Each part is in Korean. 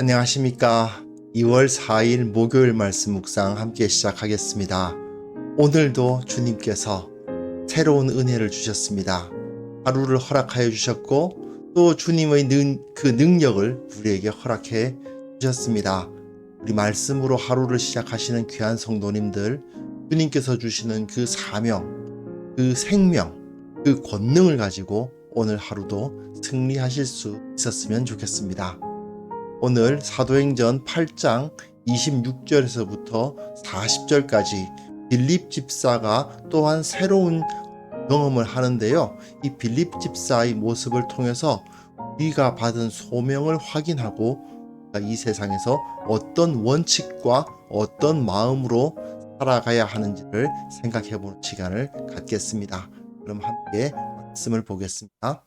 안녕하십니까. 2월 4일 목요일 말씀 묵상 함께 시작하겠습니다. 오늘도 주님께서 새로운 은혜를 주셨습니다. 하루를 허락하여 주셨고 또 주님의 그 능력을 우리에게 허락해 주셨습니다. 우리 말씀으로 하루를 시작하시는 귀한 성도님들, 주님께서 주시는 그 사명, 그 생명, 그 권능을 가지고 오늘 하루도 승리하실 수 있었으면 좋겠습니다. 오늘 사도행전 8장 26절에서부터 40절까지 빌립 집사가 또한 새로운 경험을 하는데요. 이 빌립 집사의 모습을 통해서 우리가 받은 소명을 확인하고 이 세상에서 어떤 원칙과 어떤 마음으로 살아가야 하는지를 생각해보는 시간을 갖겠습니다. 그럼 함께 말씀을 보겠습니다.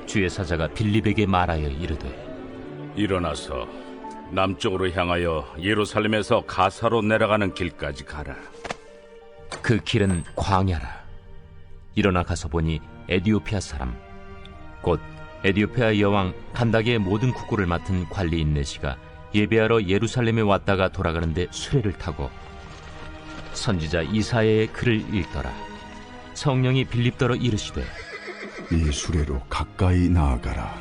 주의 사자가 빌립에게 말하여 이르되 일어나서 남쪽으로 향하여 예루살렘에서 가사로 내려가는 길까지 가라. 그 길은 광야라. 일어나 가서 보니 에디오피아 사람 곧 에디오피아 여왕 칸다게의 모든 국고를 맡은 관리인 네시가 예배하러 예루살렘에 왔다가 돌아가는데 수레를 타고 선지자 이사야의 글을 읽더라. 성령이 빌립더러 이르시되 이 수레로 가까이 나아가라.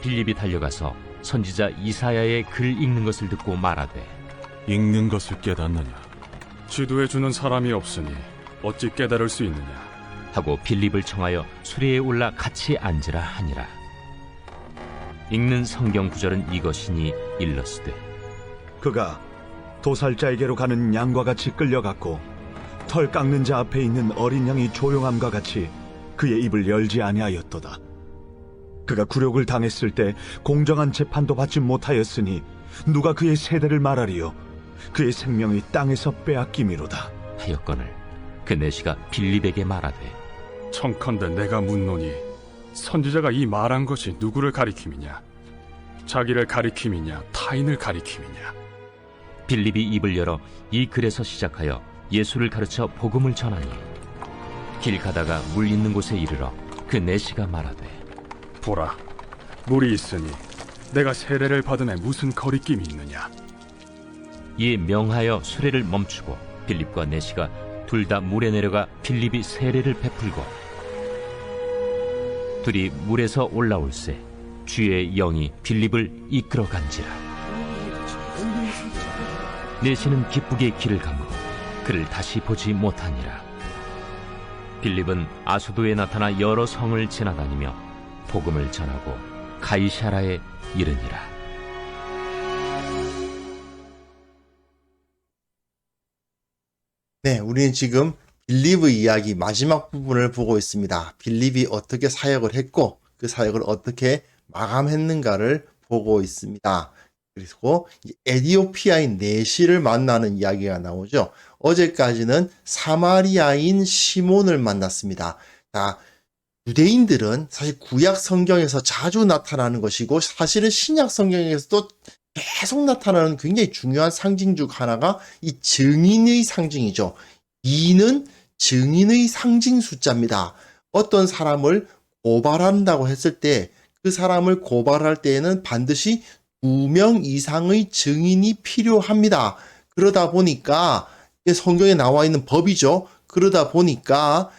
빌립이 달려가서 선지자 이사야의 글 읽는 것을 듣고 말하되 읽는 것을 깨닫느냐? 지도해 주는 사람이 없으니 어찌 깨달을 수 있느냐? 하고 빌립을 청하여 수레에 올라 같이 앉으라 하니라. 읽는 성경 구절은 이것이니 일러스되 그가 도살자에게로 가는 양과 같이 끌려갔고 털 깎는 자 앞에 있는 어린 양이 조용함과 같이 그의 입을 열지 아니하였도다. 그가 굴욕을 당했을 때 공정한 재판도 받지 못하였으니 누가 그의 세대를 말하리요? 그의 생명이 땅에서 빼앗김이로다. 하였거늘 그 내시가 빌립에게 말하되 청컨대 내가 묻노니 선지자가 이 말한 것이 누구를 가리킴이냐? 자기를 가리킴이냐? 타인을 가리킴이냐? 빌립이 입을 열어 이 글에서 시작하여 예수를 가르쳐 복음을 전하니 길 가다가 물 있는 곳에 이르러 그 내시가 말하되 보라, 물이 있으니 내가 세례를 받음에 무슨 거리낌이 있느냐? 이에 명하여 수레를 멈추고 빌립과 내시가 둘 다 물에 내려가 빌립이 세례를 베풀고 둘이 물에서 올라올새 주의 영이 빌립을 이끌어 간지라. 내시는 기쁘게 길을 가므로 그를 다시 보지 못하니라. 빌립은 아수도에 나타나 여러 성을 지나다니며 복음을 전하고 가이사라에 이르니라. 네, 우리는 지금 빌립의 이야기 마지막 부분을 보고 있습니다. 빌립이 어떻게 사역을 했고 그 사역을 어떻게 마감했는가를 보고 있습니다. 그리고 에디오피아인 네시를 만나는 이야기가 나오죠. 어제까지는 사마리아인 시몬을 만났습니다. 자, 유대인들은 사실 구약 성경에서 자주 나타나는 것이고 사실은 신약 성경에서도 계속 나타나는 굉장히 중요한 상징 중 하나가 이 증인의 상징이죠. 2는 증인의 상징 숫자입니다. 어떤 사람을 고발한다고 했을 때 그 사람을 고발할 때에는 반드시 2명 이상의 증인이 필요합니다. 그러다 보니까 성경에 나와 있는 법이죠. 그러다 보니까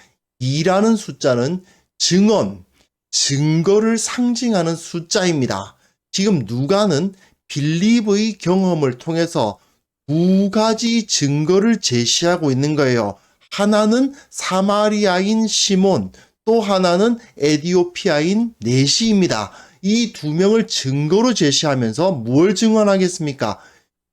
2라는 숫자는 증언, 증거를 상징하는 숫자입니다. 지금 누가는 빌립의 경험을 통해서 두 가지 증거를 제시하고 있는 거예요. 하나는 사마리아인 시몬, 또 하나는 에디오피아인 네시입니다. 이 두 명을 증거로 제시하면서 뭘 증언하겠습니까?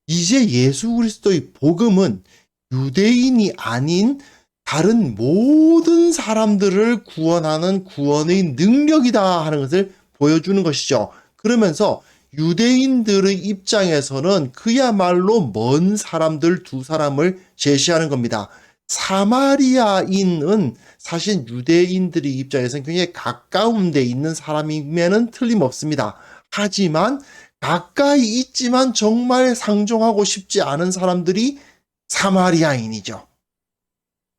이제 예수 그리스도의 복음은 유대인이 아닌 다른 모든 사람들을 구원하는 구원의 능력이다 하는 것을 보여주는 것이죠. 그러면서 유대인들의 입장에서는 그야말로 먼 사람들 두 사람을 제시하는 겁니다. 사마리아인은 사실 유대인들의 입장에서는 굉장히 가까운 데 있는 사람이면은 틀림없습니다. 하지만 가까이 있지만 정말 상종하고 싶지 않은 사람들이 사마리아인이죠.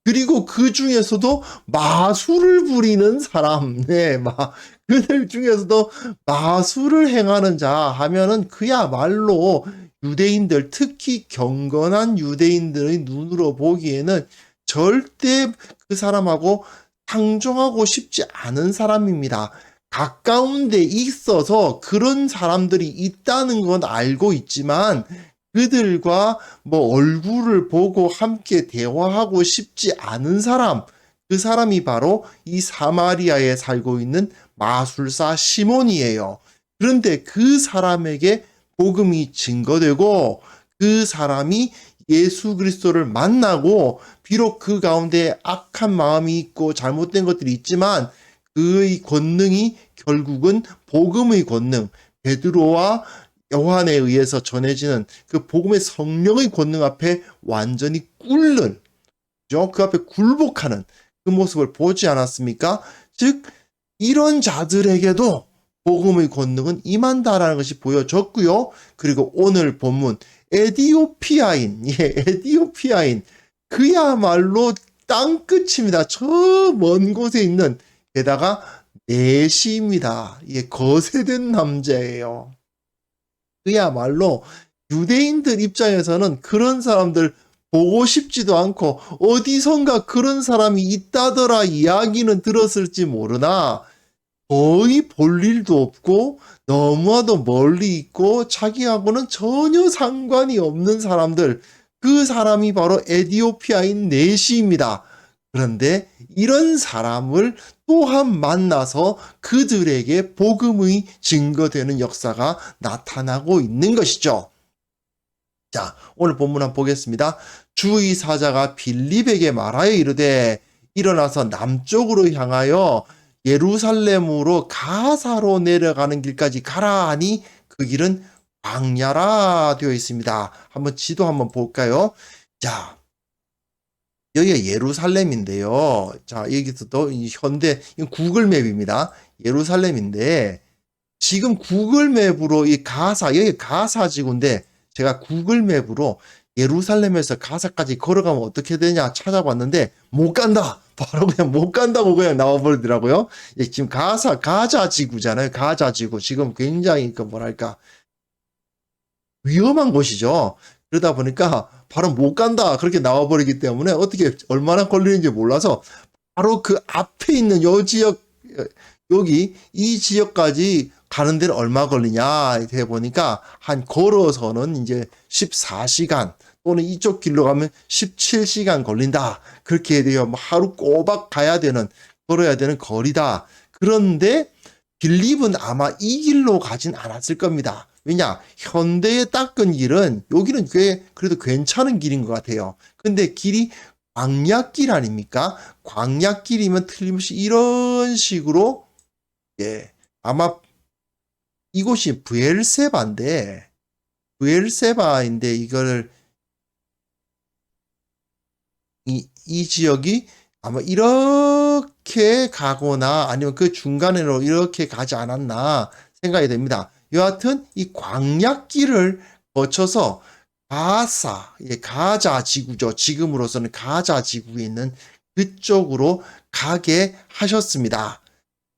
그리고 그 중에서도 마술을 부리는 사람, 그들 중에서도 마술을 행하는 자 하면은 그야말로 유대인들, 특히 경건한 유대인들의 눈으로 보기에는 절대 그 사람하고 상종하고 싶지 않은 사람입니다. 가까운 데 있어서 그런 사람들이 있다는 건 알고 있지만 그들과 뭐 얼굴을 보고 함께 대화하고 싶지 않은 사람, 그 사람이 바로 이 사마리아에 살고 있는 마술사 시몬이에요. 그런데 그 사람에게 복음이 증거되고 그 사람이 예수 그리스도를 만나고 비록 그 가운데 악한 마음이 있고 잘못된 것들이 있지만 그의 권능이 결국은 복음의 권능, 베드로와 요한에 의해서 전해지는 그 복음의 성령의 권능 앞에 완전히 꿇는, 그 앞에 굴복하는 그 모습을 보지 않았습니까? 즉 이런 자들에게도 복음의 권능은 임한다라는 것이 보여졌고요. 그리고 오늘 본문 에디오피아인, 에디오피아인, 그야말로 땅끝입니다. 저 먼 곳에 있는, 게다가 내시입니다. 거세된 남자예요. 그야말로 유대인들 입장에서는 그런 사람들 보고 싶지도 않고 어디선가 그런 사람이 있다더라 이야기는 들었을지 모르나 거의 볼 일도 없고 너무나도 멀리 있고 자기하고는 전혀 상관이 없는 사람들, 그 사람이 바로 에디오피아인 내시입니다. 그런데 이런 사람을 또한 만나서 그들에게 복음의 증거되는 역사가 나타나고 있는 것이죠. 자, 오늘 본문 한번 보겠습니다. 주의 사자가 빌립에게 말하여 이르되 일어나서 남쪽으로 향하여 예루살렘으로 가사로 내려가는 길까지 가라 하니 그 길은 광야라 되어 있습니다. 한번 지도 한번 볼까요? 자, 여기가 예루살렘인데요. 자, 여기서도 현대 구글맵입니다. 예루살렘인데 지금 구글맵으로 이 가사, 여기 가사 지구인데 제가 구글맵으로 예루살렘에서 가사까지 걸어가면 어떻게 되냐 찾아봤는데 못 간다. 바로 그냥 못 간다고 그냥 나와버리더라고요. 지금 가자 지구잖아요. 가자 지구. 지금 굉장히 뭐랄까 위험한 곳이죠. 그러다 보니까 바로 못 간다 그렇게 나와버리기 때문에 어떻게 얼마나 걸리는지 몰라서 바로 그 앞에 있는 요 지역, 여기 이 지역까지 가는 데는 얼마 걸리냐 해보니까 한 걸어서는 이제 14시간 또는 이쪽 길로 가면 17시간 걸린다. 그렇게 돼요. 하루 꼬박 가야 되는, 걸어야 되는 거리다. 그런데 빌립은 아마 이 길로 가진 않았을 겁니다. 왜냐? 현대의 닦은 길은 여기는 꽤 그래도 괜찮은 길인 것 같아요. 근데 길이 광야길 아닙니까? 광야길이면 틀림없이 이런 식으로 아마 이곳이 브엘세바인데 이거를 이 지역이 아마 이렇게 가거나 아니면 그 중간으로 이렇게 가지 않았나 생각이 됩니다. 여하튼 이 광야길을 거쳐서 가자 지구죠. 지금으로서는 가자 지구에 있는 그쪽으로 가게 하셨습니다.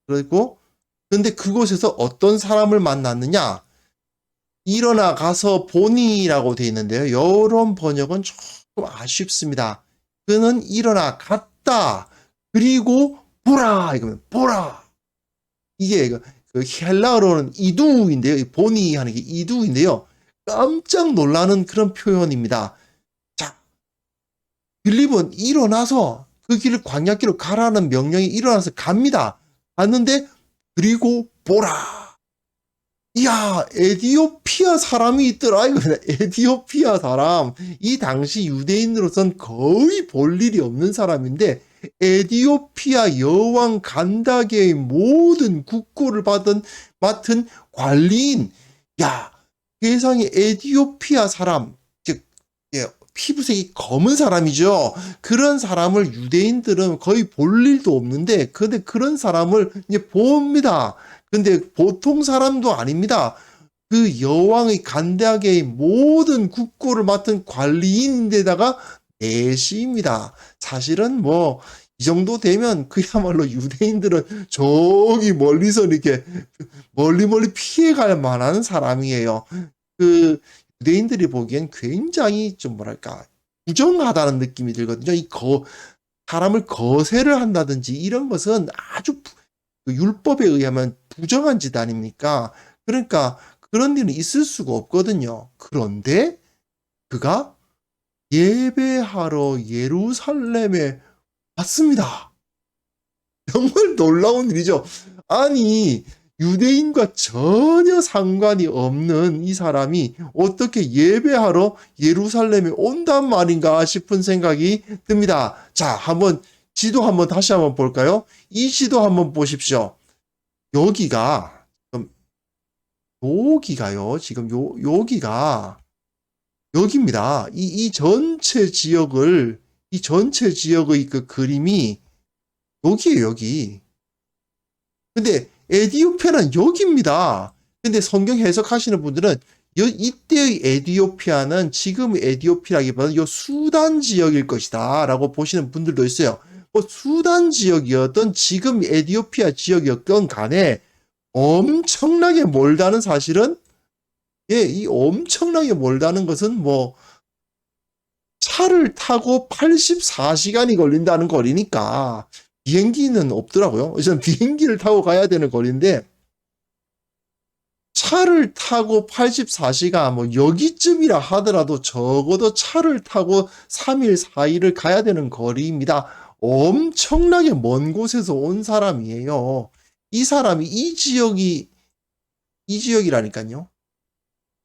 근데 그곳에서 어떤 사람을 만났느냐? 일어나 가서 보니라고 되어 있는데요. 이런 번역은 조금 아쉽습니다. 그는 일어나 갔다. 그리고 보라. 이거면 보라. 이게 그 헬라어로는 이두인데요. 보니 하는 게 이두인데요. 깜짝 놀라는 그런 표현입니다. 자, 빌립은 일어나서 그 길을 광야길로 가라는 명령이 일어나서 갑니다. 갔는데 그리고 보라. 이야, 에디오피아 사람이 있더라. 이거는 에디오피아 사람. 이 당시 유대인으로선 거의 볼 일이 없는 사람인데 에디오피아 여왕 간다게의 모든 국고를 맡은 관리인. 야, 세상에 에디오피아 사람, 즉 피부색이 검은 사람이죠. 그런 사람을 유대인들은 거의 볼 일도 없는데, 근데 그런 사람을 이제 봅니다. 근데 보통 사람도 아닙니다. 그 여왕의 간대하게의 모든 국고를 맡은 관리인인데다가 내시입니다. 사실은 이 정도 되면 그야말로 유대인들은 저기 멀리서 이렇게 멀리 피해갈 만한 사람이에요. 그 유대인들이 보기엔 굉장히 좀 뭐랄까 부정하다는 느낌이 들거든요. 사람을 거세를 한다든지 이런 것은 아주 그 율법에 의하면 부정한 짓 아닙니까? 그러니까 그런 일은 있을 수가 없거든요. 그런데 그가 예배하러 예루살렘에 왔습니다. 정말 놀라운 일이죠. 아니, 유대인과 전혀 상관이 없는 이 사람이 어떻게 예배하러 예루살렘에 온단 말인가 싶은 생각이 듭니다. 자, 지도 다시 한번 볼까요? 이 지도 한번 보십시오. 여기입니다. 이 전체 지역의 그 그림이 여기에요, 여기. 근데 에디오피아는 여기입니다. 근데 성경 해석하시는 분들은 이때의 에디오피아는 지금 에디오피아라기보다는 요 수단 지역일 것이다 라고 보시는 분들도 있어요. 뭐 수단 지역이었던 지금 에디오피아 지역이었던 간에 엄청나게 멀다는 사실은 이 엄청나게 멀다는 것은 뭐 차를 타고 84시간이 걸린다는 거리니까 비행기는 없더라고요. 저는 비행기를 타고 가야 되는 거리인데 차를 타고 84시간 뭐 여기쯤이라 하더라도 적어도 차를 타고 3일 4일을 가야 되는 거리입니다. 엄청나게 먼 곳에서 온 사람이에요. 이 사람이 이 지역이라니까요.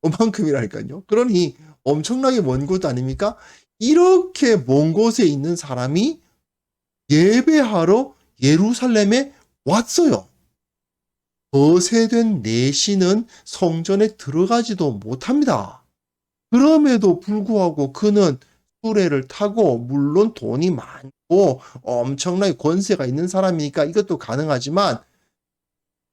그만큼이라니까요. 그러니 엄청나게 먼 곳 아닙니까? 이렇게 먼 곳에 있는 사람이 예배하러 예루살렘에 왔어요. 거세된 내시는 성전에 들어가지도 못합니다. 그럼에도 불구하고 그는 수레를 타고 물론 돈이 많고 엄청나게 권세가 있는 사람이니까 이것도 가능하지만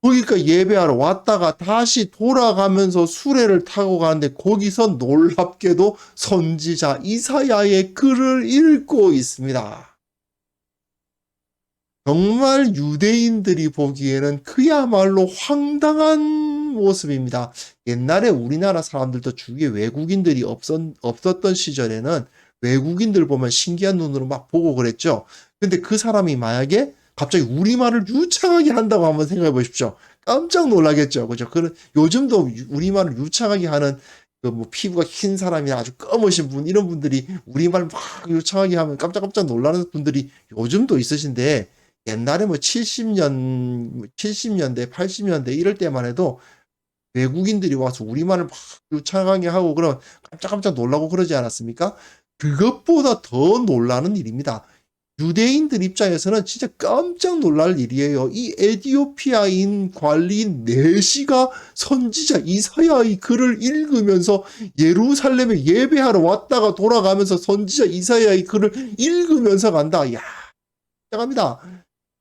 거기가 예배하러 왔다가 다시 돌아가면서 수레를 타고 가는데 거기서 놀랍게도 선지자 이사야의 글을 읽고 있습니다. 정말 유대인들이 보기에는 그야말로 황당한 모습입니다. 옛날에 우리나라 사람들도 주위에 외국인들이 없었던 시절에는 외국인들 보면 신기한 눈으로 막 보고 그랬죠. 근데 그 사람이 만약에 갑자기 우리말을 유창하게 한다고 한번 생각해 보십시오. 깜짝 놀라겠죠. 그죠? 요즘도 우리말을 유창하게 하는 뭐 피부가 흰 사람이나 아주 검으신 분, 이런 분들이 우리말 막 유창하게 하면 깜짝 놀라는 분들이 요즘도 있으신데 옛날에 뭐 70년대, 80년대 이럴 때만 해도 외국인들이 와서 우리말을 막 유창하게 하고 그러면 깜짝 놀라고 그러지 않았습니까? 그것보다 더 놀라는 일입니다. 유대인들 입장에서는 진짜 깜짝 놀랄 일이에요. 이 에디오피아인 관리인 내시가 선지자 이사야의 글을 읽으면서 예루살렘에 예배하러 왔다가 돌아가면서 선지자 이사야의 글을 읽으면서 간다. 이야, 짱합니다.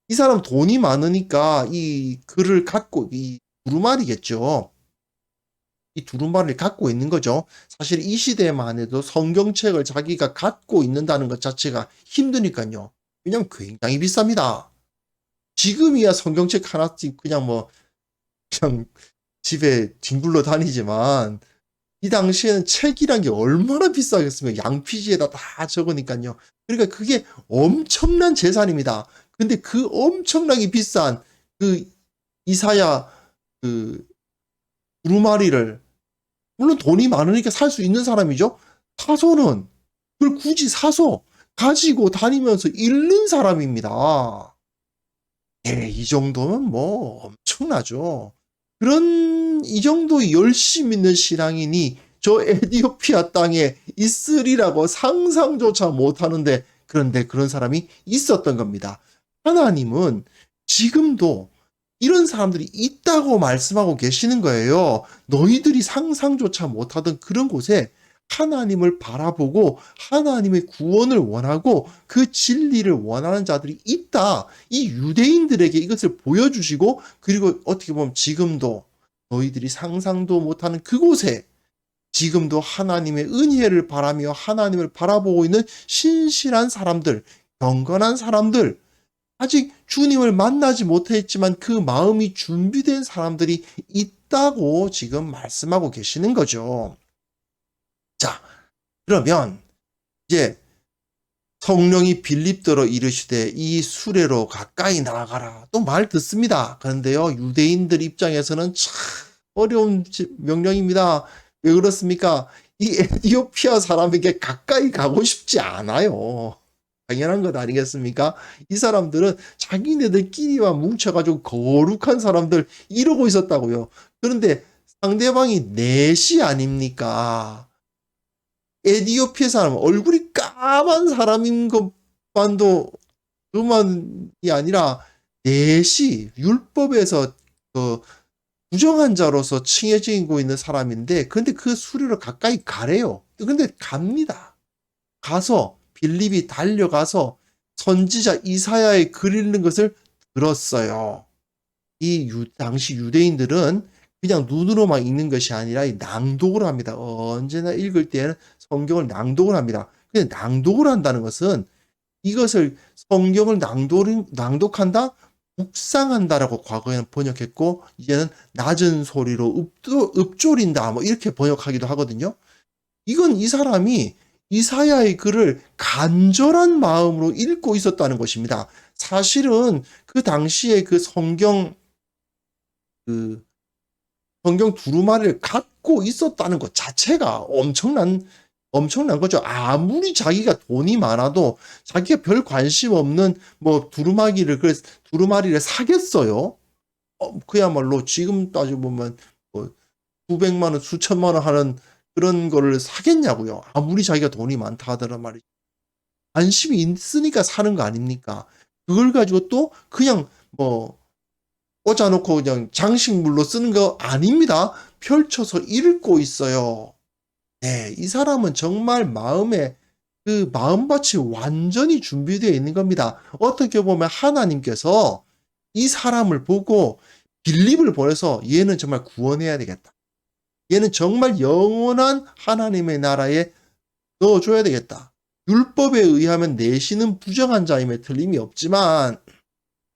이 사람 돈이 많으니까 이 글을 갖고, 이 두루마리겠죠. 이 두루마리를 갖고 있는 거죠. 사실 이 시대에만 해도 성경책을 자기가 갖고 있는다는 것 자체가 힘드니까요. 왜냐면 굉장히 비쌉니다. 지금이야 성경책 하나씩 그냥 집에 뒹굴러 다니지만 이 당시에는 책이란 게 얼마나 비싸겠습니까? 양피지에다 다 적으니까요. 그러니까 그게 엄청난 재산입니다. 근데 그 엄청나게 비싼 그 이사야 그 두루마리를 물론 돈이 많으니까 살 수 있는 사람이죠. 사서는 그걸 굳이 사서 가지고 다니면서 읽는 사람입니다. 이 정도면 뭐 엄청나죠. 이 정도 열심 있는 신앙인이 저 에디오피아 땅에 있으리라고 상상조차 못하는데 그런데 그런 사람이 있었던 겁니다. 하나님은 지금도 이런 사람들이 있다고 말씀하고 계시는 거예요. 너희들이 상상조차 못하던 그런 곳에 하나님을 바라보고 하나님의 구원을 원하고 그 진리를 원하는 자들이 있다. 이 유대인들에게 이것을 보여주시고 그리고 어떻게 보면 지금도 너희들이 상상도 못하는 그곳에 지금도 하나님의 은혜를 바라며 하나님을 바라보고 있는 신실한 사람들, 경건한 사람들, 아직 주님을 만나지 못했지만 그 마음이 준비된 사람들이 있다고 지금 말씀하고 계시는 거죠. 자, 그러면 이제 성령이 빌립더로 이르시되 이 수레로 가까이 나아가라. 또 말 듣습니다. 그런데요, 유대인들 입장에서는 참 어려운 명령입니다. 왜 그렇습니까? 이 에티오피아 사람에게 가까이 가고 싶지 않아요. 당연한 것 아니겠습니까? 이 사람들은 자기네들끼리만 뭉쳐가지고 거룩한 사람들 이러고 있었다고요. 그런데 상대방이 넷이 아닙니까? 에티오피아 사람, 얼굴이 까만 사람인 것만도 그만이 아니라 넷이 율법에서 그 부정한 자로서 칭해지고 있는 사람인데, 근데 그 수리로 가까이 가래요. 근데 갑니다. 가서 빌립이 달려가서 선지자 이사야의 글 읽는 것을 들었어요. 당시 유대인들은 그냥 눈으로만 읽는 것이 아니라 낭독을 합니다. 언제나 읽을 때는 성경을 낭독을 합니다. 근데 낭독을 한다는 것은 이것을 성경을 낭독한다? 묵상한다라고 과거에는 번역했고, 이제는 낮은 소리로 읊조린다 뭐 이렇게 번역하기도 하거든요. 이건 이 사람이 이사야의 글을 간절한 마음으로 읽고 있었다는 것입니다. 사실은 그 당시에 그 성경 두루마리를 갖고 있었다는 것 자체가 엄청난 거죠. 아무리 자기가 돈이 많아도 자기가 별 관심 없는 뭐 두루마리를 사겠어요? 그야말로 지금 따지고 보면 뭐 수백만 원, 수천만 원 하는 그런 거를 사겠냐고요. 아무리 자기가 돈이 많다 하더란 말이죠. 관심이 있으니까 사는 거 아닙니까? 그걸 가지고 또 그냥 뭐 꽂아놓고 그냥 장식물로 쓰는 거 아닙니다. 펼쳐서 읽고 있어요. 네, 이 사람은 정말 그 마음밭이 완전히 준비되어 있는 겁니다. 어떻게 보면 하나님께서 이 사람을 보고 빌립을 보내서 얘는 정말 구원해야 되겠다. 얘는 정말 영원한 하나님의 나라에 넣어줘야 되겠다. 율법에 의하면 내시는 부정한 자임에 틀림이 없지만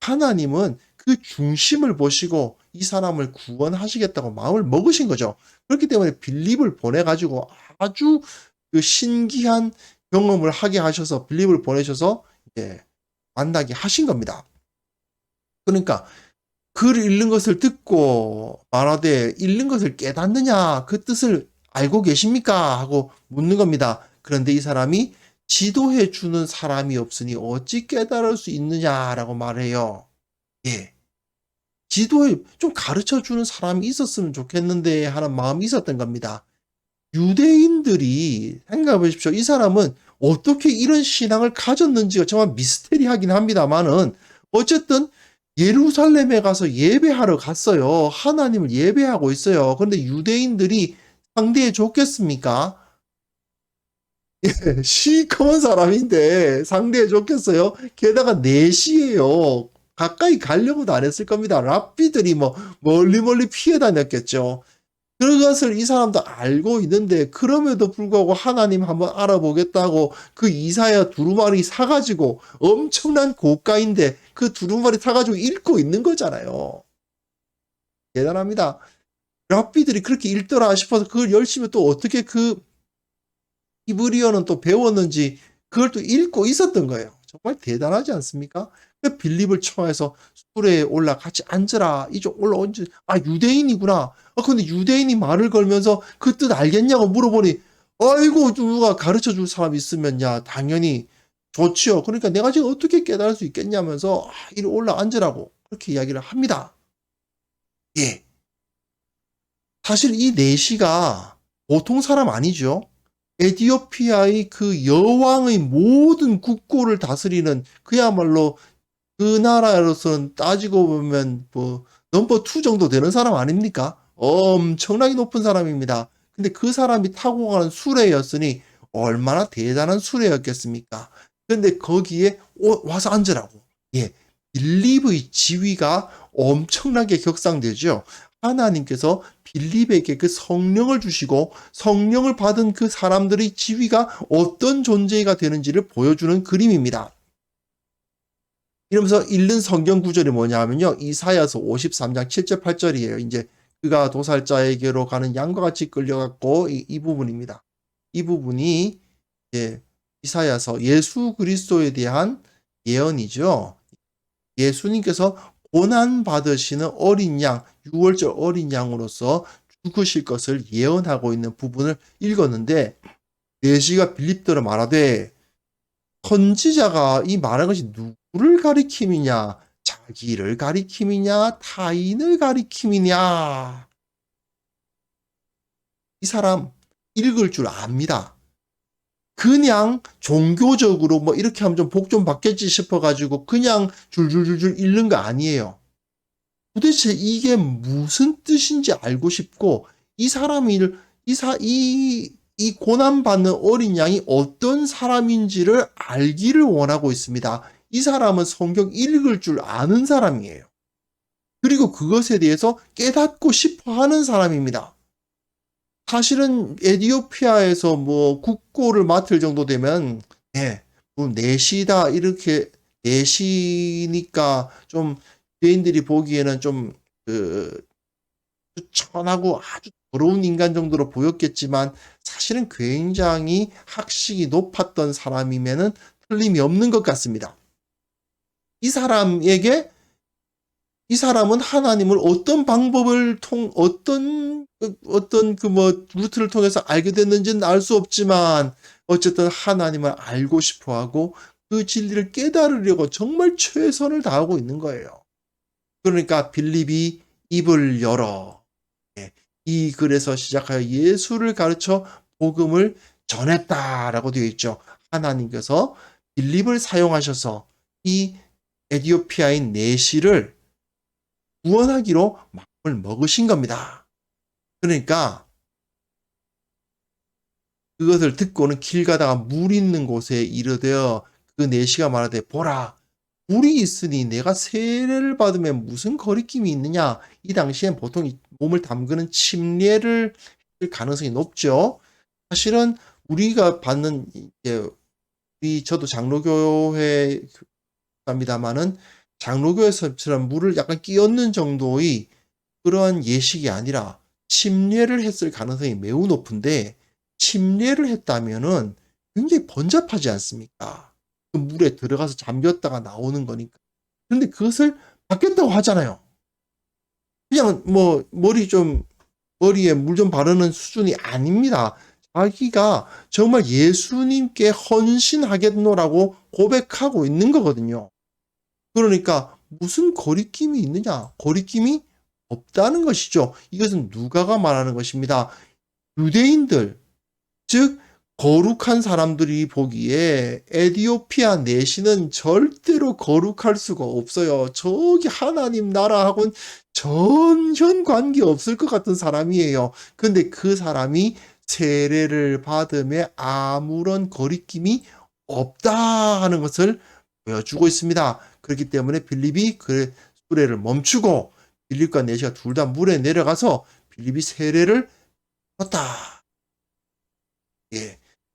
하나님은 그 중심을 보시고 이 사람을 구원하시겠다고 마음을 먹으신 거죠. 그렇기 때문에 빌립을 보내가지고 아주 그 신기한 경험을 하게 하셔서 빌립을 보내셔서 이제 만나게 하신 겁니다. 그러니까 글 읽는 것을 듣고 말하되 읽는 것을 깨닫느냐 그 뜻을 알고 계십니까? 하고 묻는 겁니다. 그런데 이 사람이 지도해 주는 사람이 없으니 어찌 깨달을 수 있느냐라고 말해요. 예. 지도에 좀 가르쳐 주는 사람이 있었으면 좋겠는데 하는 마음이 있었던 겁니다. 유대인들이 생각해 보십시오. 이 사람은 어떻게 이런 신앙을 가졌는지가 정말 미스테리하긴 합니다만은 어쨌든 예루살렘에 가서 예배하러 갔어요. 하나님을 예배하고 있어요. 그런데 유대인들이 상대해 줬겠습니까? 예, 시커먼 사람인데 상대해 줬겠어요? 게다가 내시예요. 가까이 가려고도 안 했을 겁니다. 랍비들이 뭐 멀리 피해 다녔겠죠. 그것을 이 사람도 알고 있는데 그럼에도 불구하고 하나님 한번 알아보겠다고 그 이사야 두루마리 사가지고 엄청난 고가인데 그 두루마리 사가지고 읽고 있는 거잖아요. 대단합니다. 랍비들이 그렇게 읽더라 싶어서 그걸 열심히 또 어떻게 그 히브리어는 또 배웠는지 그걸 또 읽고 있었던 거예요. 정말 대단하지 않습니까? 빌립을 청해서 수레에 올라 같이 앉으라. 이쪽 올라온지 유대인이구나. 근데 유대인이 말을 걸면서 그 뜻 알겠냐고 물어보니 아이고 누가 가르쳐 줄 사람 있으면 야 당연히 좋지요. 그러니까 내가 지금 어떻게 깨달을 수 있겠냐면서 이리 올라 앉으라고 그렇게 이야기를 합니다. 예. 사실 이 내시가 보통 사람 아니죠. 에티오피아의 그 여왕의 모든 국고를 다스리는 그야말로 그 나라로서는 따지고 보면 뭐 넘버 2 정도 되는 사람 아닙니까? 엄청나게 높은 사람입니다. 근데 그 사람이 타고 가는 수레였으니 얼마나 대단한 수레였겠습니까? 근데 거기에 와서 앉으라고. 예, 빌립의 지위가 엄청나게 격상되죠. 하나님께서 빌립에게 그 성령을 주시고 성령을 받은 그 사람들의 지위가 어떤 존재가 되는지를 보여주는 그림입니다. 이러면서 읽는 성경 구절이 뭐냐 하면요. 이사야서 53장 7절 8절이에요. 이제 그가 도살자에게로 가는 양과 같이 끌려갔고 이 부분입니다. 이 부분이 이제 이사야서 예수 그리스도에 대한 예언이죠. 예수님께서 고난 받으시는 어린 양, 6월절 어린 양으로서 죽으실 것을 예언하고 있는 부분을 읽었는데 내시가 빌립더러 말하되 선지자가 이 말한 것이 누구를 가리킴이냐? 자기를 가리킴이냐? 타인을 가리킴이냐? 이 사람 읽을 줄 압니다. 그냥 종교적으로 뭐 이렇게 하면 좀 복 좀 받겠지 싶어가지고 그냥 줄줄줄줄 읽는 거 아니에요. 도대체 이게 무슨 뜻인지 알고 싶고 이 사람이 이 고난받는 어린 양이 어떤 사람인지를 알기를 원하고 있습니다. 이 사람은 성경 읽을 줄 아는 사람이에요. 그리고 그것에 대해서 깨닫고 싶어 하는 사람입니다. 사실은 에디오피아에서 뭐 국고를 맡을 정도 되면, 뭐 내시다, 이렇게 내시니까 좀 유대인들이 보기에는 좀, 천하고 아주 더러운 인간 정도로 보였겠지만 사실은 굉장히 학식이 높았던 사람이면은 틀림이 없는 것 같습니다. 이 사람은 하나님을 어떤 방법을 어떤 루트를 통해서 알게 됐는지는 알 수 없지만 어쨌든 하나님을 알고 싶어 하고 그 진리를 깨달으려고 정말 최선을 다하고 있는 거예요. 그러니까 빌립이 입을 열어 이 글에서 시작하여 예수를 가르쳐 복음을 전했다라고 되어 있죠. 하나님께서 빌립을 사용하셔서 이 에디오피아인 내시를 구원하기로 마음을 먹으신 겁니다. 그러니까 그것을 듣고는 길 가다가 물 있는 곳에 이르되어 그 내시가 말하되 보라 물이 있으니 내가 세례를 받으면 무슨 거리낌이 있느냐. 이 당시엔 보통 몸을 담그는 침례를 할 가능성이 높죠. 사실은 우리가 받는 저도 장로교회 입니다만은 장로교에서처럼 물을 약간 끼얹는 정도의 그러한 예식이 아니라 침례를 했을 가능성이 매우 높은데 침례를 했다면은 굉장히 번잡하지 않습니까? 그 물에 들어가서 잠겼다가 나오는 거니까. 그런데 그것을 받겠다고 하잖아요. 그냥 뭐 머리에 물 좀 바르는 수준이 아닙니다. 자기가 정말 예수님께 헌신하겠노라고 고백하고 있는 거거든요. 그러니까 무슨 거리낌이 있느냐? 거리낌이 없다는 것이죠. 이것은 누가가 말하는 것입니다. 유대인들, 즉 거룩한 사람들이 보기에 에디오피아 내시는 절대로 거룩할 수가 없어요. 저기 하나님 나라하고는 전혀 관계 없을 것 같은 사람이에요. 근데 그 사람이 세례를 받음에 아무런 거리낌이 없다 하는 것을 보여주고 있습니다. 그렇기 때문에 빌립이 그 수레를 멈추고 빌립과 내시가 둘 다 물에 내려가서 빌립이 세례를 받았다.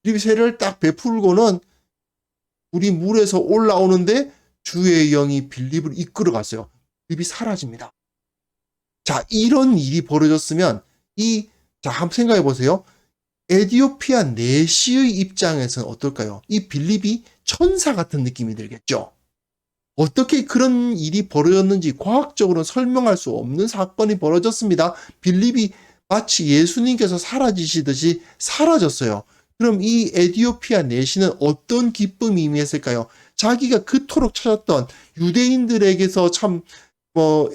빌립이 세례를 딱 베풀고는 우리 물에서 올라오는데 주의 영이 빌립을 이끌어 갔어요. 빌립이 사라집니다. 자, 이런 일이 벌어졌으면 한번 생각해 보세요. 에디오피아 내시의 입장에서는 어떨까요? 이 빌립이 천사 같은 느낌이 들겠죠. 어떻게 그런 일이 벌어졌는지 과학적으로 설명할 수 없는 사건이 벌어졌습니다. 빌립이 마치 예수님께서 사라지시듯이 사라졌어요. 그럼 이 에디오피아 내시는 어떤 기쁨이 임했을까요? 자기가 그토록 찾았던 유대인들에게서 참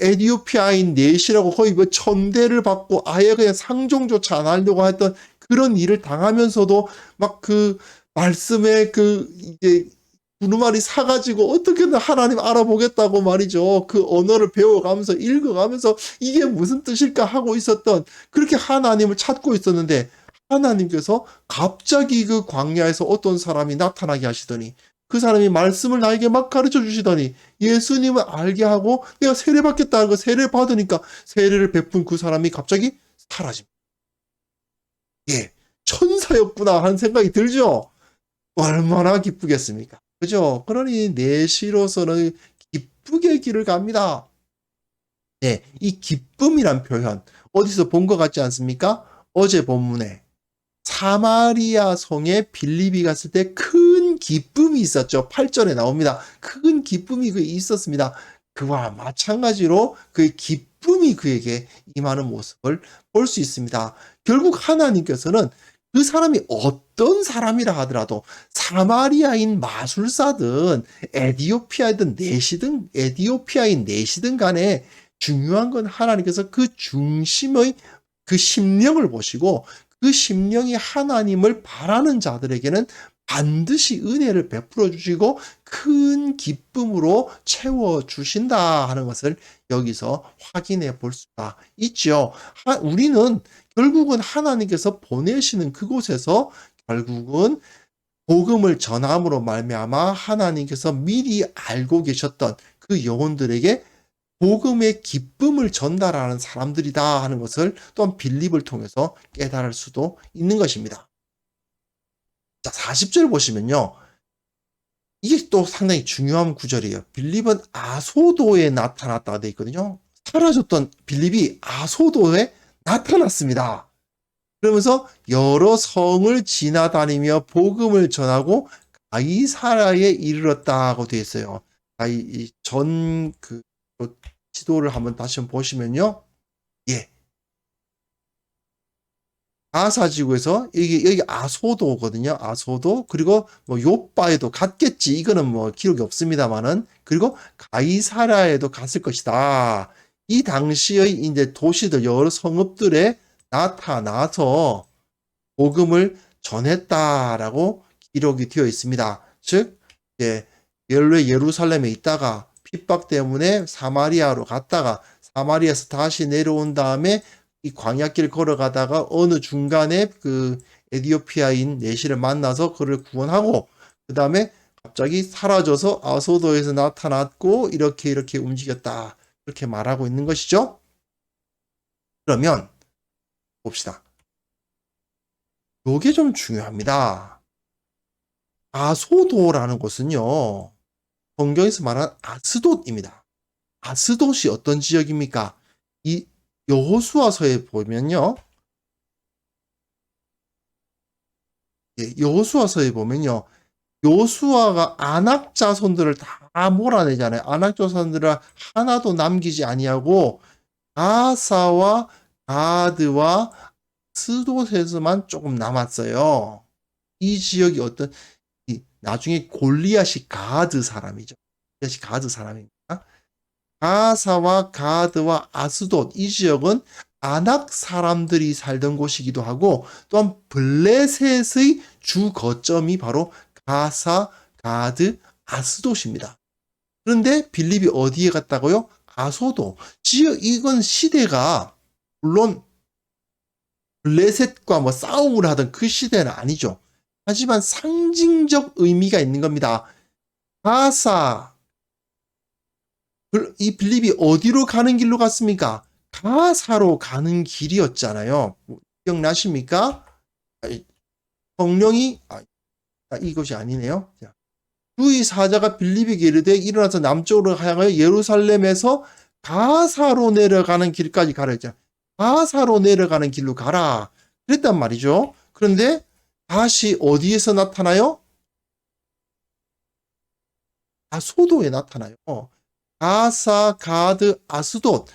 에디오피아인 내시라고 거의 천대를 받고 아예 그냥 상종조차 안 하려고 했던 그런 일을 당하면서도 막 그 말씀에 이제 두루마리 사가지고 어떻게든 하나님 알아보겠다고 말이죠. 그 언어를 배워가면서 읽어가면서 이게 무슨 뜻일까 하고 있었던 그렇게 하나님을 찾고 있었는데 하나님께서 갑자기 그 광야에서 어떤 사람이 나타나게 하시더니 그 사람이 말씀을 나에게 막 가르쳐 주시더니 예수님을 알게 하고 내가 세례 받겠다는 거 세례 받으니까 세례를 베푼 그 사람이 갑자기 사라집니다. 천사였구나 하는 생각이 들죠. 얼마나 기쁘겠습니까? 그죠? 그러니 내시로서는 기쁘게 길을 갑니다. 네, 이 기쁨이란 표현 어디서 본 것 같지 않습니까? 어제 본문에 사마리아 성에 빌립이 갔을 때 큰 기쁨이 있었죠. 8절에 나옵니다. 큰 기쁨이 그에 있었습니다. 그와 마찬가지로 그의 기쁨이 그에게 임하는 모습을 볼 수 있습니다. 결국 하나님께서는 그 사람이 어떤 사람이라 하더라도 사마리아인 마술사든 에디오피아인 내시든 간에 중요한 건 하나님께서 그 중심의 그 심령을 보시고 그 심령이 하나님을 바라는 자들에게는 반드시 은혜를 베풀어 주시고 큰 기쁨으로 채워 주신다 하는 것을 여기서 확인해 볼 수가 있죠. 우리는 결국은 하나님께서 보내시는 그곳에서 결국은 복음을 전함으로 말미암아 하나님께서 미리 알고 계셨던 그 영혼들에게 복음의 기쁨을 전달하는 사람들이다 하는 것을 또한 빌립을 통해서 깨달을 수도 있는 것입니다. 자, 40절 보시면요. 이게 또 상당히 중요한 구절이에요. 빌립은 아소도에 나타났다가 되어 있거든요. 사라졌던 빌립이 아소도에 나타났습니다. 그러면서 여러 성을 지나다니며 복음을 전하고 가이사라에 이르렀다고 되어 있어요. 지도를 한번 다시 보시면요. 예. 가사지구에서 여기 아소도거든요. 아소도. 그리고 뭐 요빠에도 갔겠지. 이거는 뭐 기록이 없습니다만은. 그리고 가이사라에도 갔을 것이다. 이 당시의 이제 도시들 여러 성읍들에 나타나서 복음을 전했다라고 기록이 되어 있습니다. 즉, 예루살렘에 있다가 핍박 때문에 사마리아로 갔다가 사마리아에서 다시 내려온 다음에 이 광야길 걸어가다가 어느 중간에 그 에디오피아인 내시를 만나서 그를 구원하고 그 다음에 갑자기 사라져서 아소도에서 나타났고 이렇게 움직였다. 그렇게 말하고 있는 것이죠. 그러면 봅시다. 요게 좀 중요합니다. 아소도라는 곳은요. 성경에서 말한 아스돗입니다. 아스돗이 어떤 지역입니까? 이 여호수아서에 보면요. 여호수아서에 보면요. 요수아가 아낙 자손들을 다 몰아내잖아요. 아낙 자손들을 하나도 남기지 아니하고 가사와 가드와 스돗에서만 조금 남았어요. 이 지역이 나중에 골리앗이 가드 사람이죠. 골리앗이 가드 사람입니다. 가사와 가드와 아스돗 이 지역은 아낙 사람들이 살던 곳이기도 하고 또한 블레셋의 주 거점이 바로 가사, 가드, 아스돗입니다. 그런데 빌립이 어디에 갔다고요? 아소도. 이건 시대가 물론 블레셋과 뭐 싸움을 하던 그 시대는 아니죠. 하지만 상징적 의미가 있는 겁니다. 가사, 이 빌립이 어디로 가는 길로 갔습니까? 가사로 가는 길이었잖아요. 기억나십니까? 성령이 이것이 아니네요. 주의 사자가 빌립에게 이르되 일어나서 남쪽으로 향하여 예루살렘에서 가사로 내려가는 길까지 가라 했잖아요. 가사로 내려가는 길로 가라. 그랬단 말이죠. 그런데 다시 어디에서 나타나요? 아소도에 나타나요. 가사, 가드, 아스돗.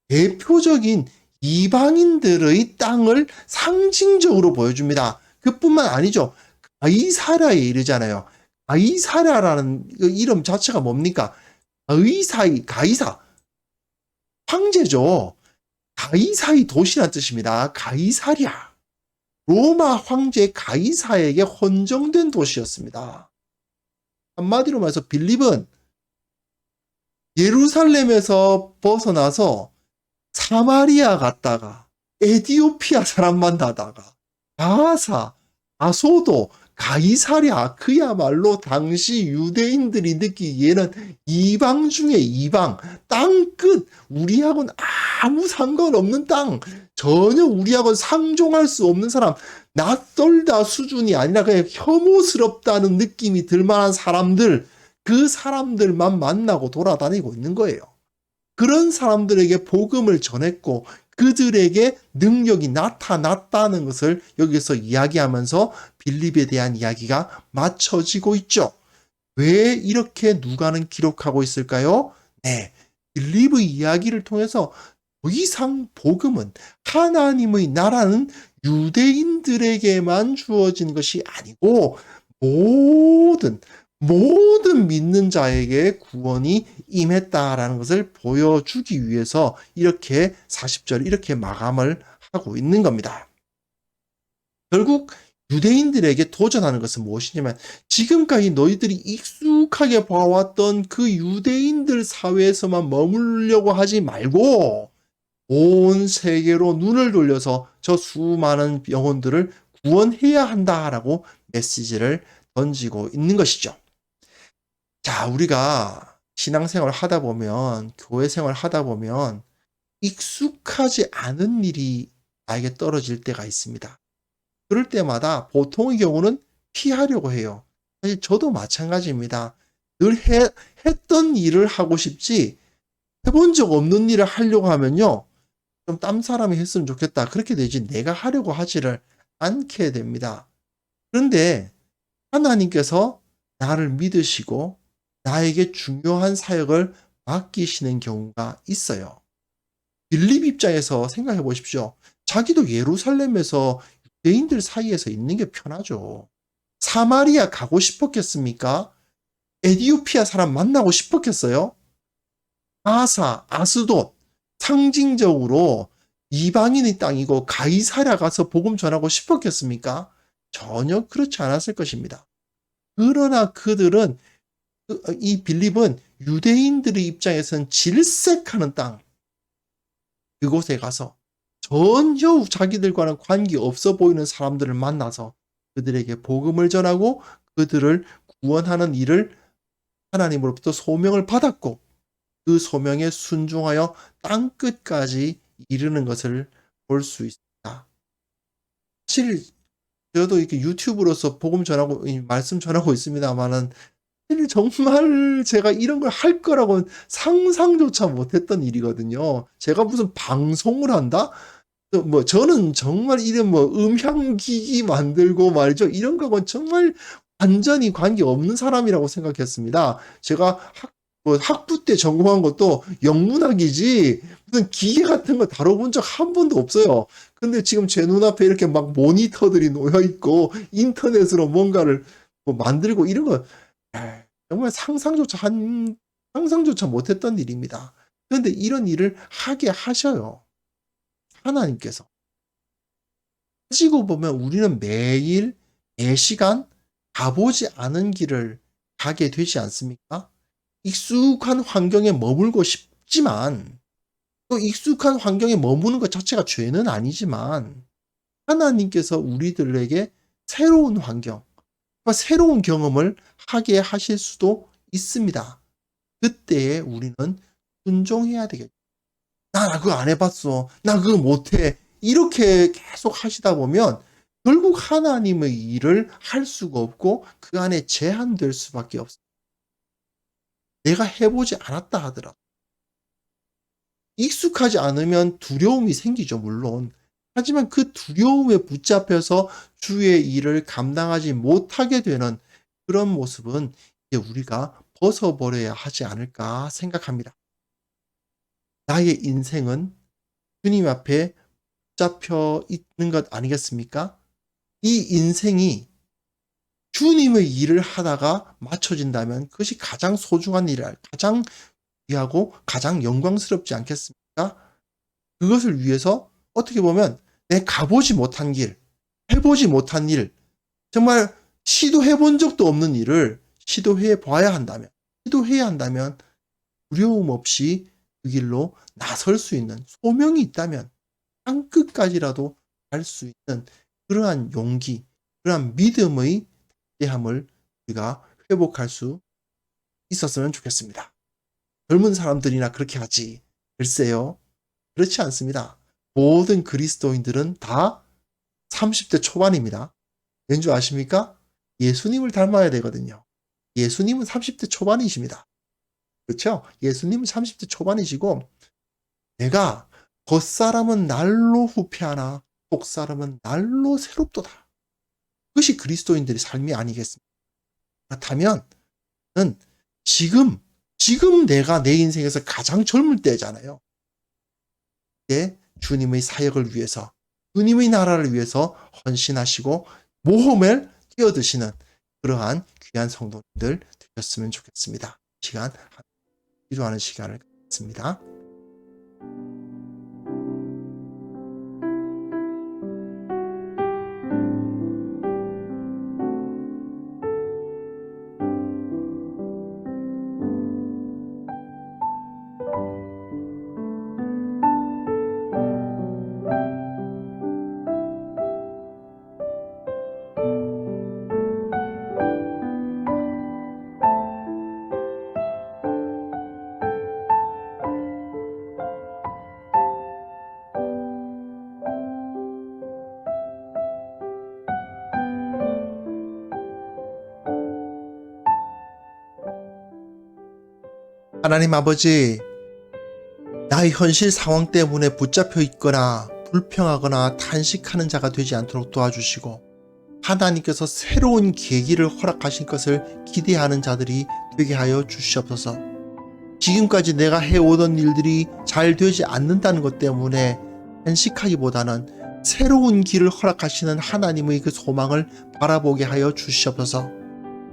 대표적인 이방인들의 땅을 상징적으로 보여줍니다. 그뿐만 아니죠. 가이사라에 이르잖아요. 가이사라라는 이름 자체가 뭡니까? 가이사. 황제죠. 가이사의 도시란 뜻입니다. 가이사랴. 로마 황제 가이사에게 헌정된 도시였습니다. 한마디로 말해서 빌립은 예루살렘에서 벗어나서 사마리아 갔다가 에디오피아 사람 만나다가 가사, 아소도, 가이사랴 그야말로 당시 유대인들이 느끼기에는 이방 중에 이방, 땅끝, 우리하고는 아무 상관없는 땅, 전혀 우리하고는 상종할 수 없는 사람, 낯설다 수준이 아니라 그냥 혐오스럽다는 느낌이 들 만한 사람들, 그 사람들만 만나고 돌아다니고 있는 거예요. 그런 사람들에게 복음을 전했고 그들에게 능력이 나타났다는 것을 여기서 이야기하면서 빌립에 대한 이야기가 맞춰지고 있죠. 왜 이렇게 누가는 기록하고 있을까요? 네, 빌립의 이야기를 통해서 더 이상 복음은 하나님의 나라는 유대인들에게만 주어진 것이 아니고 모든 믿는 자에게 구원이 임했다라는 것을 보여주기 위해서 이렇게 40절 이렇게 마감을 하고 있는 겁니다. 결국 유대인들에게 도전하는 것은 무엇이냐면 지금까지 너희들이 익숙하게 봐왔던 그 유대인들 사회에서만 머물려고 하지 말고 온 세계로 눈을 돌려서 저 수많은 영혼들을 구원해야 한다라고 메시지를 던지고 있는 것이죠. 자, 우리가 신앙생활을 하다 보면, 교회 생활을 하다 보면 익숙하지 않은 일이 나에게 떨어질 때가 있습니다. 그럴 때마다 보통의 경우는 피하려고 해요. 사실 저도 마찬가지입니다. 늘 했던 일을 하고 싶지 해본 적 없는 일을 하려고 하면요. 좀 딴 사람이 했으면 좋겠다. 그렇게 되지 내가 하려고 하지를 않게 됩니다. 그런데 하나님께서 나를 믿으시고 나에게 중요한 사역을 맡기시는 경우가 있어요. 빌립 입장에서 생각해 보십시오. 자기도 예루살렘에서 유대인들 사이에서 있는 게 편하죠. 사마리아 가고 싶었겠습니까? 에디오피아 사람 만나고 싶었겠어요? 아스돗, 상징적으로 이방인의 땅이고 가이사랴 가서 복음 전하고 싶었겠습니까? 전혀 그렇지 않았을 것입니다. 그러나 그들은 이 빌립은 유대인들의 입장에서는 질색하는 땅 그곳에 가서 전혀 자기들과는 관계없어 보이는 사람들을 만나서 그들에게 복음을 전하고 그들을 구원하는 일을 하나님으로부터 소명을 받았고 그 소명에 순종하여 땅끝까지 이르는 것을 볼 수 있습니다. 사실 저도 이렇게 유튜브로서 복음 전하고 말씀 전하고 있습니다만은 정말 제가 이런 걸 할 거라고는 상상조차 못했던 일이거든요. 제가 무슨 방송을 한다? 저는 정말 이런 음향기기 만들고 말이죠. 이런 거는 정말 완전히 관계없는 사람이라고 생각했습니다. 제가 학부 때 전공한 것도 영문학이지 무슨 기계 같은 거 다뤄본 적 한 번도 없어요. 근데 지금 제 눈앞에 이렇게 막 모니터들이 놓여 있고 인터넷으로 뭔가를 만들고 이런 거 정말 상상조차 못했던 일입니다. 그런데 이런 일을 하게 하셔요. 하나님께서. 가지고 보면 우리는 매일, 매시간 가보지 않은 길을 가게 되지 않습니까? 익숙한 환경에 머물고 싶지만, 또 익숙한 환경에 머무는 것 자체가 죄는 아니지만, 하나님께서 우리들에게 새로운 환경, 새로운 경험을 하게 하실 수도 있습니다. 그때에 우리는 순종해야 되겠죠. 나 그거 안 해봤어. 나 그거 못해. 이렇게 계속 하시다 보면 결국 하나님의 일을 할 수가 없고 그 안에 제한될 수밖에 없습니다. 내가 해보지 않았다 하더라도. 익숙하지 않으면 두려움이 생기죠, 물론. 하지만 그 두려움에 붙잡혀서 주의 일을 감당하지 못하게 되는 그런 모습은 이제 우리가 벗어버려야 하지 않을까 생각합니다. 나의 인생은 주님 앞에 붙잡혀 있는 것 아니겠습니까? 이 인생이 주님의 일을 하다가 맞춰진다면 그것이 가장 소중한 일이라, 가장 귀하고 가장 영광스럽지 않겠습니까? 그것을 위해서 어떻게 보면 내 가보지 못한 길, 해보지 못한 일, 정말 시도해 본 적도 없는 일을 시도해 봐야 한다면, 시도해야 한다면 두려움 없이 그 길로 나설 수 있는 소명이 있다면 땅끝까지라도 갈 수 있는 그러한 용기, 그러한 믿음의 대함을 우리가 회복할 수 있었으면 좋겠습니다. 젊은 사람들이나 그렇게 하지. 글쎄요. 그렇지 않습니다. 모든 그리스도인들은 다 30대 초반입니다. 왠지 아십니까? 예수님을 닮아야 되거든요. 예수님은 30대 초반이십니다. 그렇죠? 예수님은 30대 초반이시고 내가 겉사람은 날로 후패하나 속사람은 날로 새롭도다. 그것이 그리스도인들의 삶이 아니겠습니까? 그렇다면 지금 내가 내 인생에서 가장 젊을 때잖아요. 그때 주님의 사역을 위해서 주님의 나라를 위해서 헌신하시고 모험을 뛰어드시는 그러한 귀한 성도님들 되셨으면 좋겠습니다. 이 시간 기도하는 시간을 갖습니다. 하나님 아버지, 나의 현실 상황 때문에 붙잡혀 있거나 불평하거나 탄식하는 자가 되지 않도록 도와주시고 하나님께서 새로운 계기를 허락하신 것을 기대하는 자들이 되게 하여 주시옵소서. 지금까지 내가 해오던 일들이 잘 되지 않는다는 것 때문에 탄식하기보다는 새로운 길을 허락하시는 하나님의 그 소망을 바라보게 하여 주시옵소서.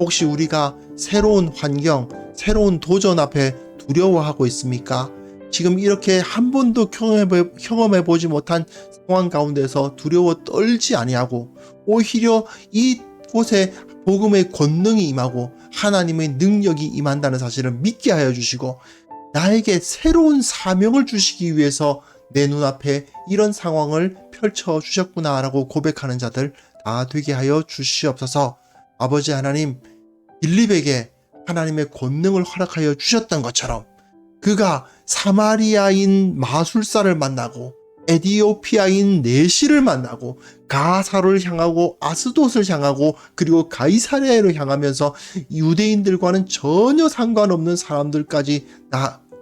혹시 우리가 새로운 환경, 새로운 도전 앞에 두려워하고 있습니까? 지금 이렇게 한 번도 경험해보지 못한 상황 가운데서 두려워 떨지 아니하고 오히려 이곳에 복음의 권능이 임하고 하나님의 능력이 임한다는 사실을 믿게 하여 주시고 나에게 새로운 사명을 주시기 위해서 내 눈앞에 이런 상황을 펼쳐 주셨구나라고 고백하는 자들 다 되게 하여 주시옵소서. 아버지 하나님, 빌립에게 하나님의 권능을 허락하여 주셨던 것처럼 그가 사마리아인 마술사를 만나고 에디오피아인 네시를 만나고 가사를 향하고 아스돗을 향하고 그리고 가이사랴로 향하면서 유대인들과는 전혀 상관없는 사람들까지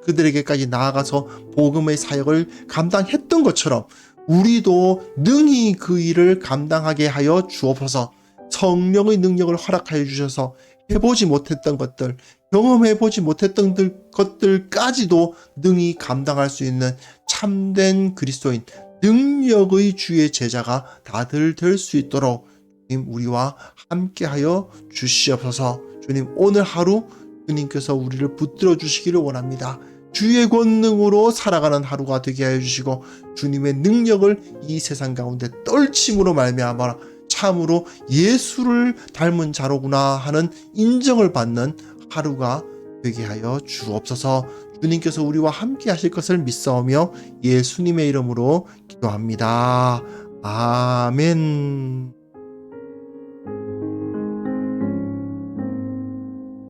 그들에게까지 나아가서 복음의 사역을 감당했던 것처럼 우리도 능히 그 일을 감당하게 하여 주옵소서. 성령의 능력을 허락하여 주셔서 해보지 못했던 것들, 경험해보지 못했던 것들까지도 능히 감당할 수 있는 참된 그리스도인, 능력의 주의 제자가 다들 될 수 있도록 주님 우리와 함께하여 주시옵소서. 주님 오늘 하루 주님께서 우리를 붙들어 주시기를 원합니다. 주의 권능으로 살아가는 하루가 되게 하여 주시고 주님의 능력을 이 세상 가운데 떨침으로 말미암아 참으로 예수를 닮은 자로구나 하는 인정을 받는 하루가 되게 하여 주옵소서. 주님께서 우리와 함께 하실 것을 믿사오며 예수님의 이름으로 기도합니다. 아멘.